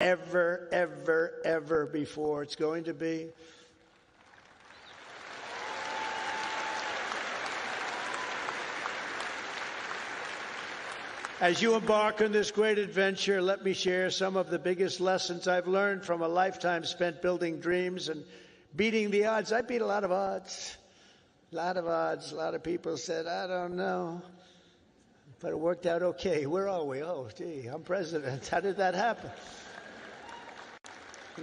ever before. It's going to be. As you embark on this great adventure, let me share some of the biggest lessons I've learned from a lifetime spent building dreams and beating the odds. I beat a lot of odds. A lot of odds. A lot of people said, I don't know. But it worked out okay. Where are we? Oh, gee, I'm president. How did that happen?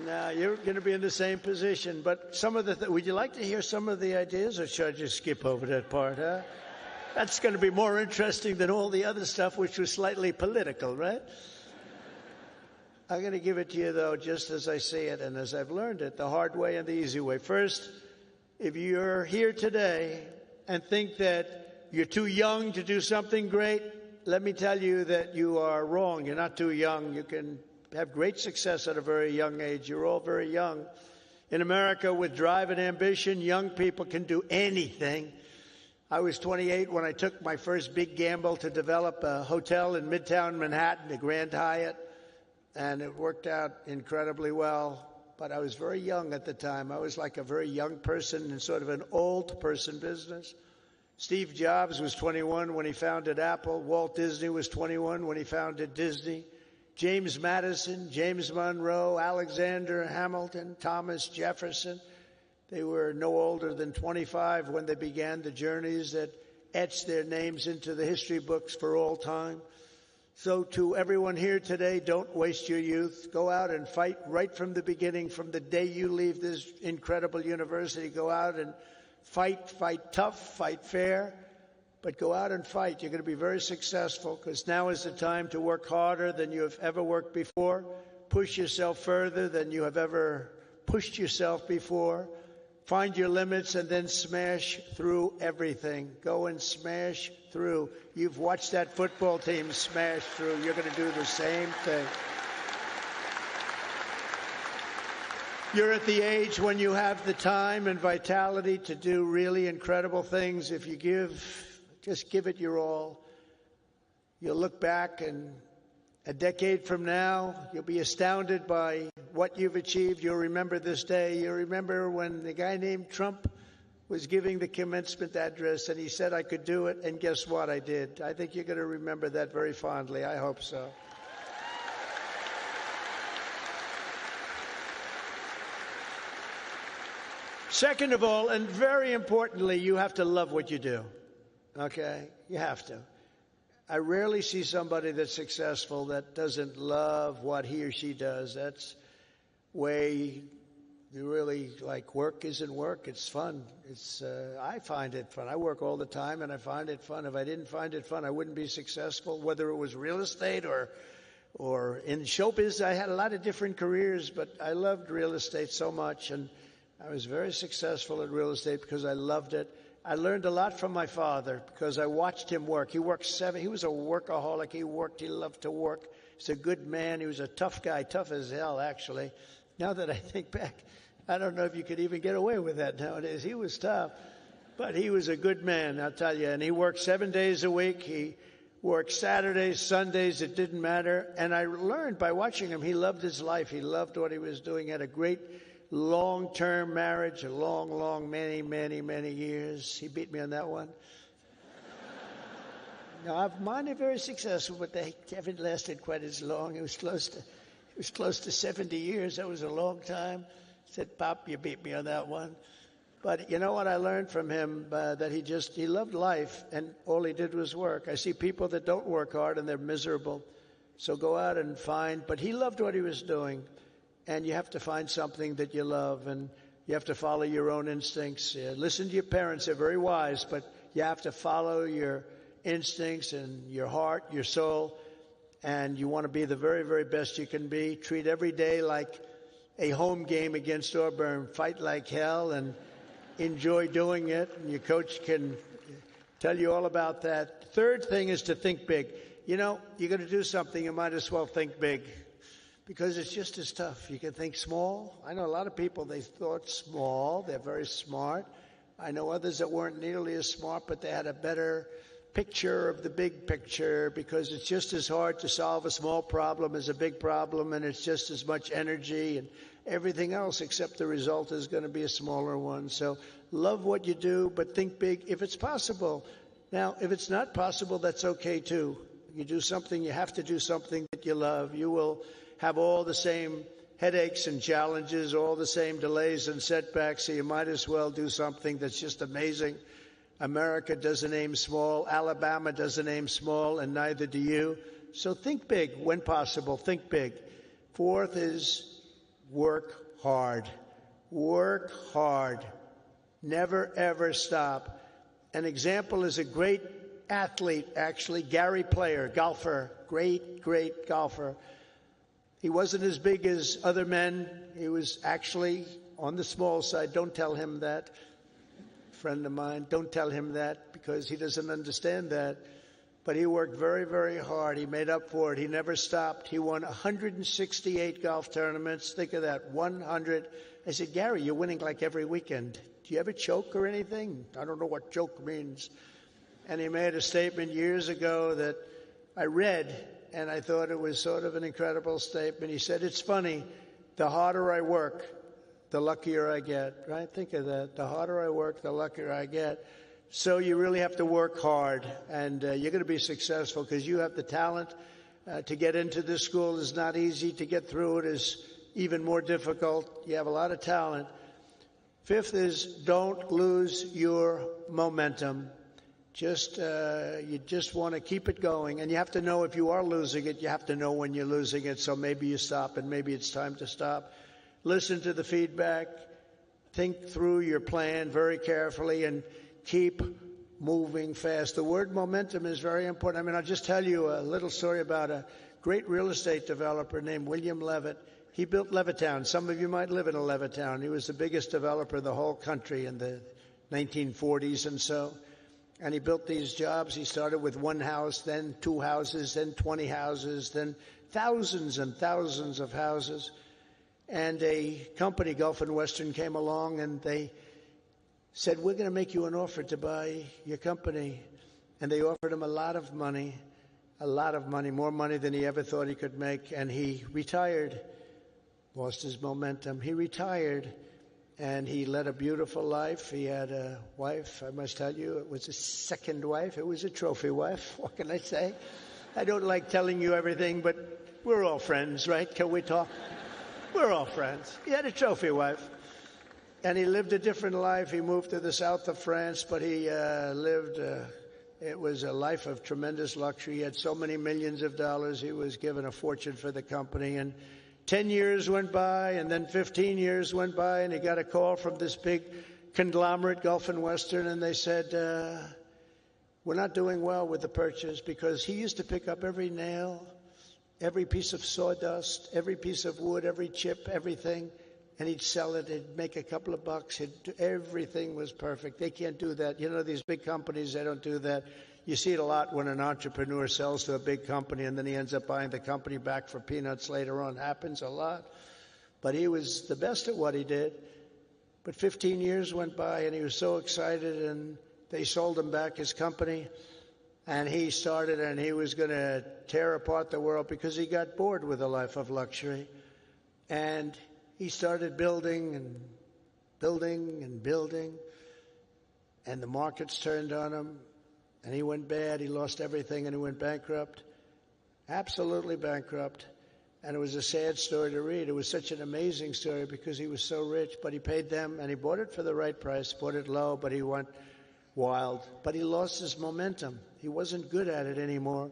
Now, you're going to be in the same position. But some of the would you like to hear some of the ideas, or should I just skip over that part, huh? That's going to be more interesting than all the other stuff, which was slightly political, right? I'm going to give it to you, though, just as I see it and as I've learned it, the hard way and the easy way. First, if you're here today and think that you're too young to do something great, let me tell you that you are wrong. You're not too young. You can have great success at a very young age. You're all very young. In America, with drive and ambition, young people can do anything. I was 28 when I took my first big gamble to develop a hotel in Midtown Manhattan, the Grand Hyatt, and it worked out incredibly well. But I was very young at the time. I was like a very young person in sort of an old person business. Steve Jobs was 21 when he founded Apple. Walt Disney was 21 when he founded Disney. James Madison, James Monroe, Alexander Hamilton, Thomas Jefferson. They were no older than 25 when they began the journeys that etched their names into the history books for all time. So to everyone here today, don't waste your youth. Go out and fight right from the beginning, from the day you leave this incredible university. Go out and fight tough, fight fair, but go out and fight. You're going to be very successful, because now is the time to work harder than you have ever worked before. Push yourself further than you have ever pushed yourself before. Find your limits and then smash through everything. Go and smash through. You've watched that football team smash through. You're going to do the same thing. You're at the age when you have the time and vitality to do really incredible things. If you just give it your all. You'll look back, and a decade from now, you'll be astounded by what you've achieved. You'll remember this day. You'll remember when the guy named Trump was giving the commencement address, and he said I could do it, and guess what? I did. I think you're going to remember that very fondly. I hope so. Second of all, and very importantly, you have to love what you do. Okay? You have to. I rarely see somebody that's successful that doesn't love what he or she does. That's way you really like. Work isn't work. It's fun. I find it fun. I work all the time, and I find it fun. If I didn't find it fun, I wouldn't be successful, whether it was real estate or in showbiz. I had a lot of different careers, but I loved real estate so much, and I was very successful at real estate because I loved it. I learned a lot from my father because I watched him work. He worked he was a workaholic. He loved to work. He's a good man. He was a tough guy, tough as hell, actually. Now that I think back, I don't know if you could even get away with that nowadays. He was tough, but he was a good man, I'll tell you. And he worked 7 days a week. He worked Saturdays, Sundays. It didn't matter. And I learned by watching him, he loved his life. He loved what he was doing. He had a great long-term marriage, a long, many years. He beat me on that one. Now, mine are very successful, but they haven't lasted quite as long. It was close to 70 years. That was a long time. I said, Pop, you beat me on that one. But you know what I learned from him? That he loved life, and all he did was work. I see people that don't work hard, and they're miserable. So go out and find. But he loved what he was doing. And you have to find something that you love, and you have to follow your own instincts. Listen to your parents. They're very wise, but you have to follow your instincts and your heart, your soul, and you want to be the very, very best you can be. Treat every day like a home game against Auburn. Fight like hell and enjoy doing it, and your coach can tell you all about that. Third thing is to think big. You know, you're going to do something, you might as well think big, because it's just as tough. You can think small. I know a lot of people, they thought small. They're very smart. I know others that weren't nearly as smart, but they had a better picture of the big picture, because it's just as hard to solve a small problem as a big problem, and it's just as much energy and everything else, except the result is going to be a smaller one. So love what you do, but think big if it's possible. Now, if it's not possible, that's okay too. You do something, you have to do something that you love. You will have all the same headaches and challenges, all the same delays and setbacks, so you might as well do something that's just amazing. America doesn't aim small, Alabama doesn't aim small, and neither do you. So think big when possible, think big. Fourth is work hard. Work hard. Never, ever stop. An example is a great athlete, actually, Gary Player, golfer, great golfer. He wasn't as big as other men. He was actually on the small side. Don't tell him that. Friend of mine, don't tell him that, because he doesn't understand that. But he worked very, very hard. He made up for it. He never stopped. He won 168 golf tournaments. Think of that, 100. I said, Gary, you're winning like every weekend. Do you ever choke or anything? I don't know what choke means. And he made a statement years ago that I read, and I thought it was sort of an incredible statement. He said, it's funny, the harder I work, the luckier I get, right? Think of that. The harder I work, the luckier I get. So you really have to work hard, and you're going to be successful because you have the talent. To get into this school is not easy. To get through it is even more difficult. You have a lot of talent. Fifth is don't lose your momentum. You just want to keep it going, and you have to know if you are losing it. You have to know when you're losing it, so maybe you stop, and maybe it's time to stop. Listen to the feedback, think through your plan very carefully, and keep moving fast. The word momentum is very important. I mean, I'll just tell you a little story about a great real estate developer named William Levitt. He built Levittown. Some of you might live in a Levittown. He was the biggest developer in the whole country in the 1940s and so. And he built these jobs. He started with one house, then 2 houses, then 20 houses, then thousands and thousands of houses. And a company, Gulf and Western, came along and they said, we're going to make you an offer to buy your company. And they offered him a lot of money, more money than he ever thought he could make. And he retired, lost his momentum. He retired, and he led a beautiful life. He had a wife, I must tell you, it was a second wife. It was a trophy wife. What can I say? I don't like telling you everything, but we're all friends, right? Can we talk? We're all friends. He had a trophy wife, and he lived a different life. He moved to the south of France, but he it was a life of tremendous luxury. He had so many millions of dollars. He was given a fortune for the company, and 10 years went by, and then 15 years went by, and he got a call from this big conglomerate, Gulf and Western, and they said, we're not doing well with the purchase, because he used to pick up every nail, every piece of sawdust, every piece of wood, every chip, everything, and he'd sell it. He'd make a couple of bucks. Everything was perfect. They can't do that. You know, these big companies, they don't do that. You see it a lot when an entrepreneur sells to a big company and then he ends up buying the company back for peanuts later on. Happens a lot. But he was the best at what he did. But 15 years went by, and he was so excited, and they sold him back his company. And he started, and he was going to tear apart the world because he got bored with a life of luxury. And he started building and building and building. And the markets turned on him. And he went bad. He lost everything, and he went bankrupt. Absolutely bankrupt. And it was a sad story to read. It was such an amazing story because he was so rich. But he paid them, and he bought it for the right price, bought it low, but he went wild. But he lost his momentum. He wasn't good at it anymore.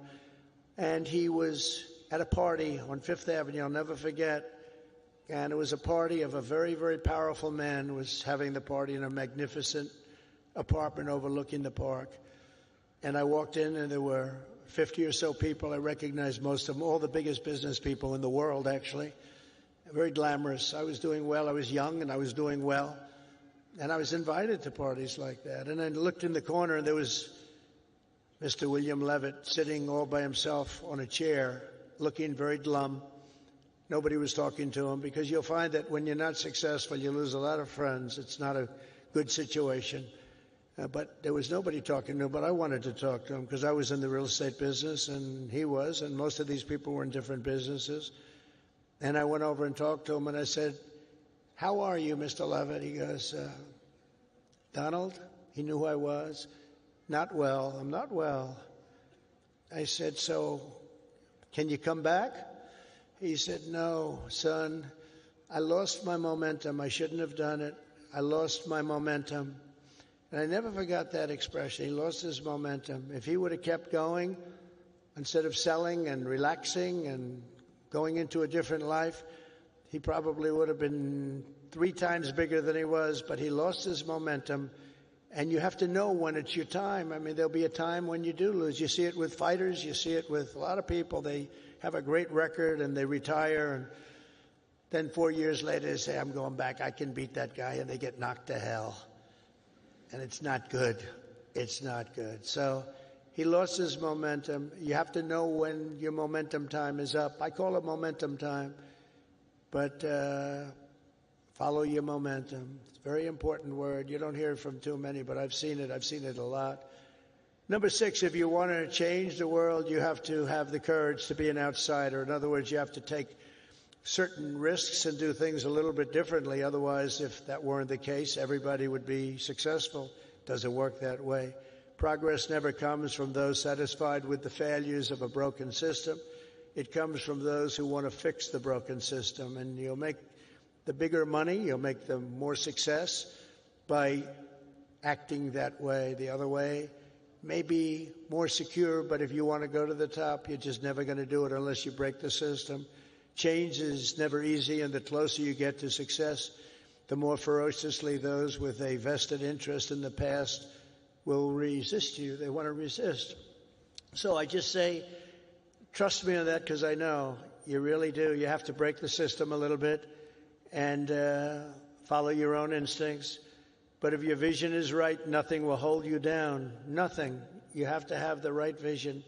And he was at a party on Fifth Avenue, I'll never forget. And it was a party of a very, very powerful man who was having the party in a magnificent apartment overlooking the park. And I walked in, and there were 50 or so people. I recognized most of them, all the biggest business people in the world, actually. Very glamorous. I was doing well. I was young, and I was doing well. And I was invited to parties like that. And I looked in the corner, and there was Mr. William Levitt sitting all by himself on a chair, looking very glum. Nobody was talking to him, because you'll find that when you're not successful, you lose a lot of friends. It's not a good situation. But there was nobody talking to him, but I wanted to talk to him because I was in the real estate business and he was, and most of these people were in different businesses. And I went over and talked to him and I said, "How are you, Mr. Levitt?" He goes, "Donald?" He knew who I was. "Not well. I'm not well." I said, "So can you come back?" He said, "No, son, I lost my momentum. I shouldn't have done it. I lost my momentum." And I never forgot that expression. He lost his momentum. If he would have kept going, instead of selling and relaxing and going into a different life, he probably would have been 3 times bigger than he was, but he lost his momentum. And you have to know when it's your time. I mean, there'll be a time when you do lose. You see it with fighters. You see it with a lot of people. They have a great record and they retire. And then 4 years later, they say, "I'm going back. I can beat that guy." And they get knocked to hell. And it's not good. It's not good. So he lost his momentum. You have to know when your momentum time is up. I call it momentum time. But follow your momentum. It's a very important word. You don't hear it from too many, but I've seen it. I've seen it a lot. Number 6, if you want to change the world, you have to have the courage to be an outsider. In other words, you have to take certain risks and do things a little bit differently. Otherwise, if that weren't the case, everybody would be successful. Doesn't work that way. Progress never comes from those satisfied with the failures of a broken system. It comes from those who want to fix the broken system. And you'll make the bigger money, you'll make the more success by acting that way. The other way may be more secure, but if you want to go to the top, you're just never going to do it unless you break the system. Change is never easy, and the closer you get to success, the more ferociously those with a vested interest in the past will resist you. They want to resist. So I just say, trust me on that, because I know you really do. You have to break the system a little bit and follow your own instincts. But if your vision is right, nothing will hold you down. Nothing. You have to have the right vision.